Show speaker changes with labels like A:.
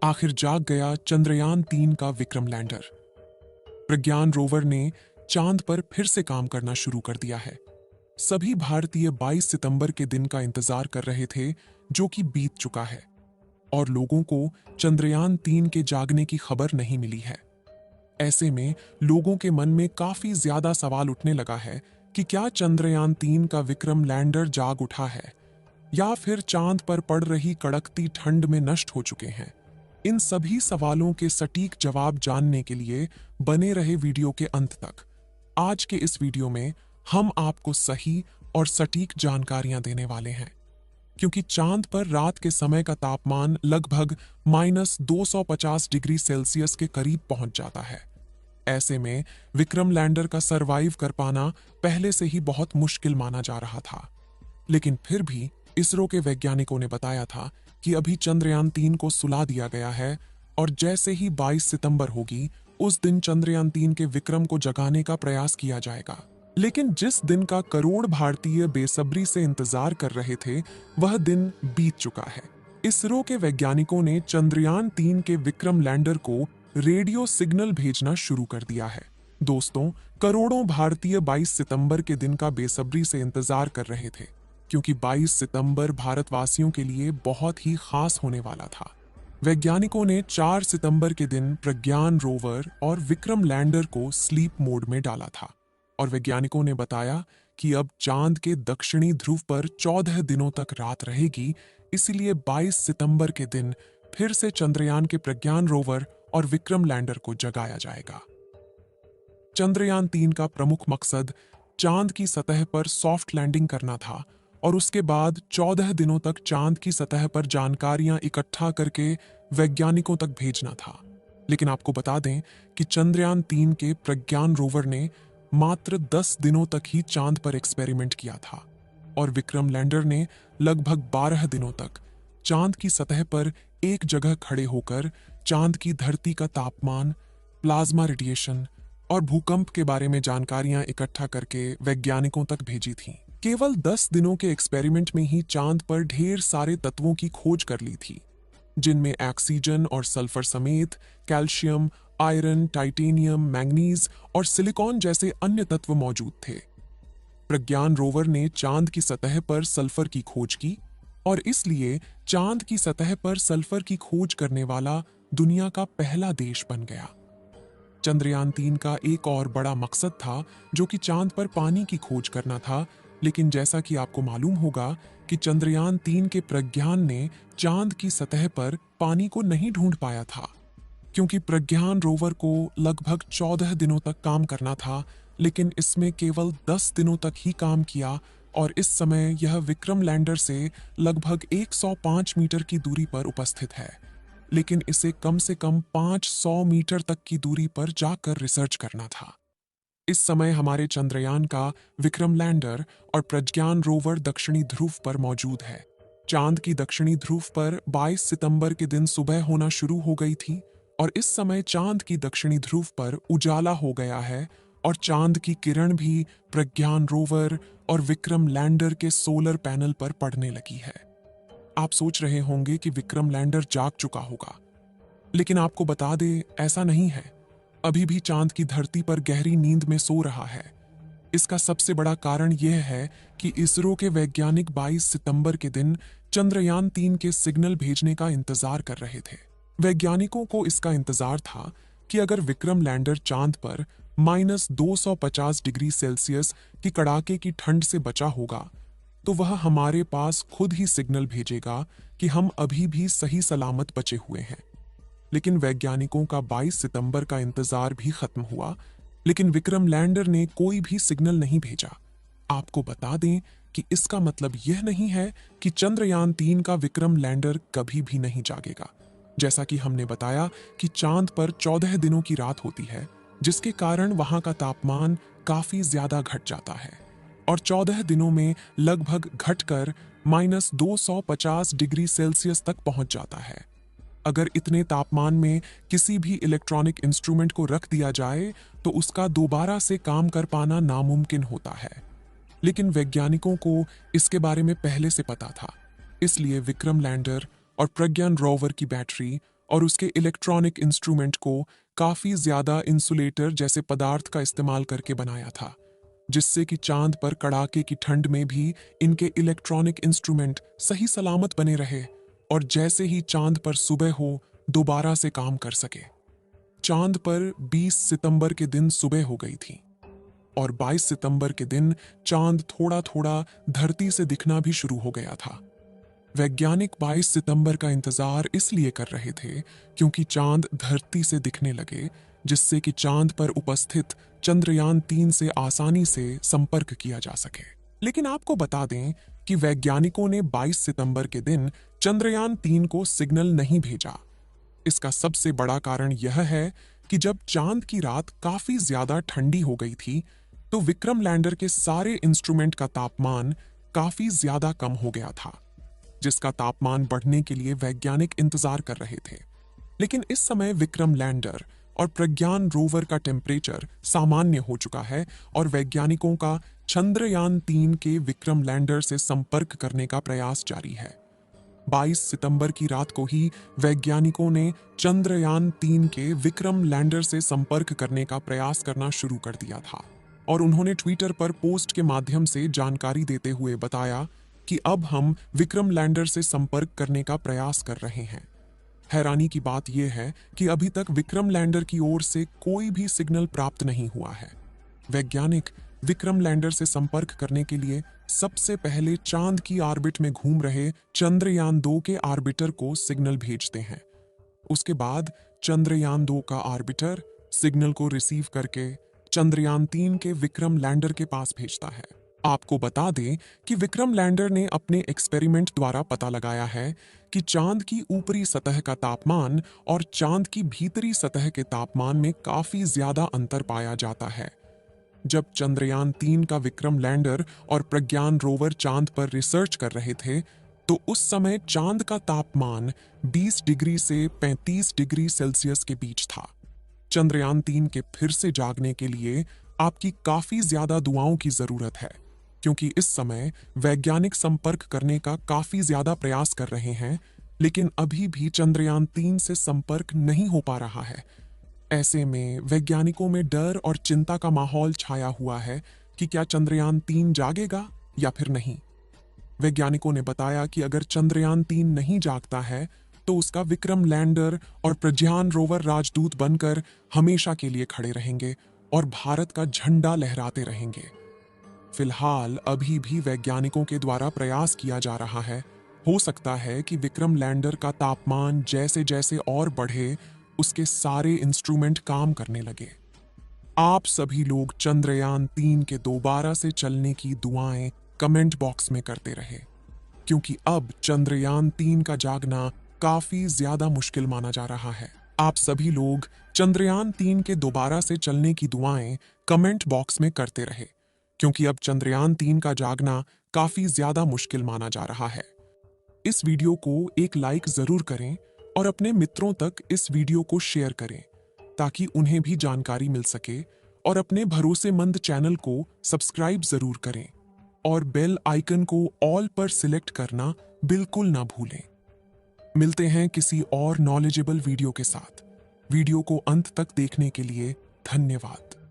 A: आखिर जाग गया चंद्रयान 3 का विक्रम लैंडर। प्रज्ञान रोवर ने चांद पर फिर से काम करना शुरू कर दिया है। सभी भारतीय 22 सितंबर के दिन का इंतजार कर रहे थे, जो कि बीत चुका है, और लोगों को चंद्रयान 3 के जागने की खबर नहीं मिली है। ऐसे में लोगों के मन में काफी ज्यादा सवाल उठने लगा है कि क्या चंद्रयान 3 का विक्रम लैंडर जाग उठा है, या फिर चांद पर पड़ रही कड़कती ठंड में नष्ट हो चुके हैं। इन सभी सवालों के सटीक जवाब जानने के लिए बने रहे वीडियो के अंत तक। आज के इस वीडियो में हम आपको सही और सटीक जानकारियां देने वाले हैं, क्योंकि चांद पर रात के समय का तापमान लगभग -250 डिग्री सेल्सियस के करीब पहुंच जाता है। ऐसे में विक्रम लैंडर का सरवाइव कर पाना पहले से ही बहुत मुश्किल माना जा रहा था। लेकिन फिर भी इसरो के वैज्ञानिकों ने बताया था कि अभी चंद्रयान 3 को सुला दिया गया है, और जैसे ही 22 सितंबर होगी, उस दिन चंद्रयान 3 के विक्रम को जगाने का प्रयास किया जाएगा। लेकिन जिस दिन का करोड़ भारतीय बेसब्री से इंतजार कर रहे थे, वह दिन बीत चुका है। इसरो के वैज्ञानिकों ने चंद्रयान 3 के विक्रम लैंडर को रेडियो सिग्नल भेजना शुरू कर दिया है। दोस्तों, करोड़ों भारतीय 22 सितंबर के दिन का बेसब्री से इंतजार कर रहे थे, क्योंकि 22 सितंबर भारतवासियों के लिए बहुत ही खास होने वाला था। वैज्ञानिकों ने 4 सितंबर के दिन प्रज्ञान रोवर और विक्रम लैंडर को स्लीप मोड में डाला था, और वैज्ञानिकों ने बताया कि अब चांद के दक्षिणी ध्रुव पर 14 दिनों तक रात रहेगी, इसलिए 22 सितंबर के दिन फिर से चंद्रयान के प्रज्ञान रोवर और विक्रम लैंडर को जगाया जाएगा। चंद्रयान 3 का प्रमुख मकसद चांद की सतह पर सॉफ्ट लैंडिंग करना था, और उसके बाद 14 दिनों तक चांद की सतह पर जानकारियां इकट्ठा करके वैज्ञानिकों तक भेजना था। लेकिन आपको बता दें कि चंद्रयान 3 के प्रज्ञान रोवर ने मात्र 10 दिनों तक ही चांद पर एक्सपेरिमेंट किया था, और विक्रम लैंडर ने लगभग 12 दिनों तक चांद की सतह पर एक जगह खड़े होकर चांद की धरती का तापमान, प्लाज्मा रेडिएशन और भूकंप के बारे में जानकारियां इकट्ठा करके वैज्ञानिकों तक भेजी थी। केवल 10 दिनों के एक्सपेरिमेंट में ही चांद पर ढेर सारे तत्वों की खोज कर ली थी, जिनमें ऑक्सीजन और सल्फर समेत कैल्शियम, आयरन, टाइटेनियम, मैंगनीज और सिलिकॉन जैसे अन्य तत्व मौजूद थे। प्रज्ञान रोवर ने चांद की सतह पर सल्फर की खोज की, और इसलिए चांद की सतह पर सल्फर की खोज करने वाला दुनिया का पहला देश बन गया। चंद्रयान 3 का एक और बड़ा मकसद था, जो कि चांद पर पानी की खोज करना था। लेकिन जैसा कि आपको मालूम होगा कि चंद्रयान 3 के प्रज्ञान ने चांद की सतह पर पानी को नहीं ढूंढ पाया था, क्योंकि प्रज्ञान रोवर को लगभग 14 दिनों तक काम करना था, लेकिन इसमें केवल 10 दिनों तक ही काम किया, और इस समय यह विक्रम लैंडर से लगभग 105 मीटर की दूरी पर उपस्थित है। लेकिन इसे कम से कम 500 मीटर तक की दूरी पर जाकर रिसर्च करना था। इस समय हमारे चंद्रयान का विक्रम लैंडर और प्रज्ञान रोवर दक्षिणी ध्रुव पर मौजूद है। चांद की दक्षिणी ध्रुव पर 22 सितंबर के दिन सुबह होना शुरू हो गई थी, और इस समय चांद की दक्षिणी ध्रुव पर उजाला हो गया है, और चांद की किरण भी प्रज्ञान रोवर और विक्रम लैंडर के सोलर पैनल पर पड़ने लगी है। आप सोच रहे होंगे कि विक्रम लैंडर जाग चुका होगा, लेकिन आपको बता दे, ऐसा नहीं है। अभी भी चांद की धरती पर गहरी नींद में सो रहा है। इसका सबसे बड़ा कारण यह है कि इसरो के वैज्ञानिक 22 सितंबर के दिन चंद्रयान 3 के सिग्नल भेजने का इंतजार कर रहे थे। वैज्ञानिकों को इसका इंतजार था कि अगर विक्रम लैंडर चांद पर -250 डिग्री सेल्सियस की कड़ाके की ठंड से बचा होगा, तो वह हमारे पास खुद ही सिग्नल भेजेगा कि हम अभी भी सही सलामत बचे हुए हैं। लेकिन वैज्ञानिकों का 22 सितंबर का इंतजार भी खत्म हुआ, लेकिन विक्रम लैंडर ने कोई भी सिग्नल नहीं भेजा। आपको बता दें कि इसका मतलब यह नहीं है कि चंद्रयान 3 का विक्रम लैंडर कभी भी नहीं जागेगा। जैसा कि हमने बताया कि चांद पर 14 दिनों की रात होती है, जिसके कारण वहां का तापमान काफी ज्यादा घट जाता है, और 14 दिनों में लगभग घटकर -250 डिग्री सेल्सियस तक पहुंच जाता है। अगर इतने तापमान में किसी भी इलेक्ट्रॉनिक इंस्ट्रूमेंट को रख दिया जाए, तो उसका दोबारा से काम कर पाना नामुमकिन होता है। लेकिन वैज्ञानिकों को इसके बारे में पहले से पता था, इसलिए विक्रम लैंडर और प्रज्ञान रोवर की बैटरी और उसके इलेक्ट्रॉनिक इंस्ट्रूमेंट को काफी ज्यादा इंसुलेटर जैसे पदार्थ का इस्तेमाल करके बनाया था, जिससे कि चांद पर कड़ाके की ठंड में भी इनके इलेक्ट्रॉनिक इंस्ट्रूमेंट सही सलामत बने रहे और जैसे ही चांद पर सुबह हो दोबारा से काम कर सके। चांद पर 20 सितंबर के दिन सुबह हो गई थी और 22 सितंबर के दिन चांद थोड़ा थोड़ा धरती से दिखना भी शुरू हो गया था। वैज्ञानिक 22 सितंबर का इंतजार इसलिए कर रहे थे क्योंकि चांद धरती से दिखने लगे, जिससे कि चांद पर उपस्थित चंद्रयान-3 से आसानी से संपर्क किया जा सके। लेकिन आपको बता दें कि वैज्ञानिकों ने 22 सितंबर के दिन चंद्रयान-3 को सिग्नल नहीं भेजा। इसका सबसे बड़ा कारण यह है कि जब चांद की रात काफी ज्यादा ठंडी हो गई थी, तो विक्रम लैंडर के सारे इंस्ट्रूमेंट का तापमान काफी ज्यादा कम हो गया था, जिसका तापमान बढ़ने के लिए वैज्ञानिक इंतजार कर रहे थे। लेकिन इस समय विक्रम लैंडर और प्रज्ञान रोवर का टेम्परेचर सामान्य हो चुका है और वैज्ञानिकों का चंद्रयान-3 के विक्रम लैंडर से संपर्क करने का प्रयास जारी है। 22 सितंबर की रात को ही वैज्ञानिकों ने चंद्रयान-3 के विक्रम लैंडर से संपर्क करने का प्रयास करना शुरू कर दिया था और उन्होंने ट्विटर पर पोस्ट के माध्यम से जानकारी देते हुए बताया कि अब हम विक्रम लैंडर से संपर्क करने का प्रयास कर रहे हैं। हैरानी की बात यह है कि अभी तक विक्रम लैंडर की ओर से कोई भी सिग्नल प्राप्त नहीं हुआ है। वैज्ञानिक विक्रम लैंडर से संपर्क करने के लिए सबसे पहले चांद की ऑर्बिट में घूम रहे चंद्रयान-2 के ऑर्बिटर को सिग्नल भेजते हैं। उसके बाद चंद्रयान-2 का ऑर्बिटर सिग्नल को रिसीव करके चंद्रयान-3 के विक्रम लैंडर के पास भेजता है। आपको बता दें कि विक्रम लैंडर ने अपने एक्सपेरिमेंट द्वारा पता लगाया है कि चांद की ऊपरी सतह का तापमान और चांद की भीतरी सतह के तापमान में काफी ज्यादा अंतर पाया जाता है। जब चंद्रयान-3 का विक्रम लैंडर और प्रज्ञान रोवर चांद पर रिसर्च कर रहे थे, तो उस समय चांद का तापमान 20 डिग्री से 35 डिग्री सेल्सियस के बीच था। चंद्रयान-3 के फिर से जागने के लिए आपकी काफी ज्यादा दुआओं की जरूरत है, क्योंकि इस समय वैज्ञानिक संपर्क करने का काफी ज्यादा प्रयास कर रहे हैं, लेकिन अभी भी चंद्रयान-3 से संपर्क नहीं हो पा रहा है। ऐसे में वैज्ञानिकों में डर और चिंता का माहौल छाया हुआ है कि क्या चंद्रयान-3 जागेगा या फिर नहीं। वैज्ञानिकों ने बताया कि अगर चंद्रयान-3 नहीं जागता है, तो उसका विक्रम लैंडर और प्रज्ञान रोवर राजदूत बनकर हमेशा के लिए खड़े रहेंगे और भारत का झंडा लहराते रहेंगे। फिलहाल अभी भी वैज्ञानिकों के द्वारा प्रयास किया जा रहा है। हो सकता है कि विक्रम लैंडर का तापमान जैसे जैसे और बढ़े, उसके सारे इंस्ट्रूमेंट काम करने लगे। आप सभी लोग चंद्रयान-3 के दोबारा से चलने की दुआएं कमेंट बॉक्स में करते रहे, क्योंकि अब चंद्रयान-3 का जागना काफी ज्यादा मुश्किल माना जा रहा है। आप सभी लोग चंद्रयान-3 के दोबारा से चलने की दुआएं कमेंट बॉक्स में करते रहे, क्योंकि अब चंद्रयान-3 का जागना काफी ज्यादा मुश्किल माना जा रहा है। इस वीडियो को एक लाइक जरूर करें और अपने मित्रों तक इस वीडियो को शेयर करें, ताकि उन्हें भी जानकारी मिल सके, और अपने भरोसेमंद चैनल को सब्सक्राइब जरूर करें और बेल आइकन को ऑल पर सिलेक्ट करना बिल्कुल ना भूलें। मिलते हैं किसी और नॉलेजेबल वीडियो के साथ। वीडियो को अंत तक देखने के लिए धन्यवाद।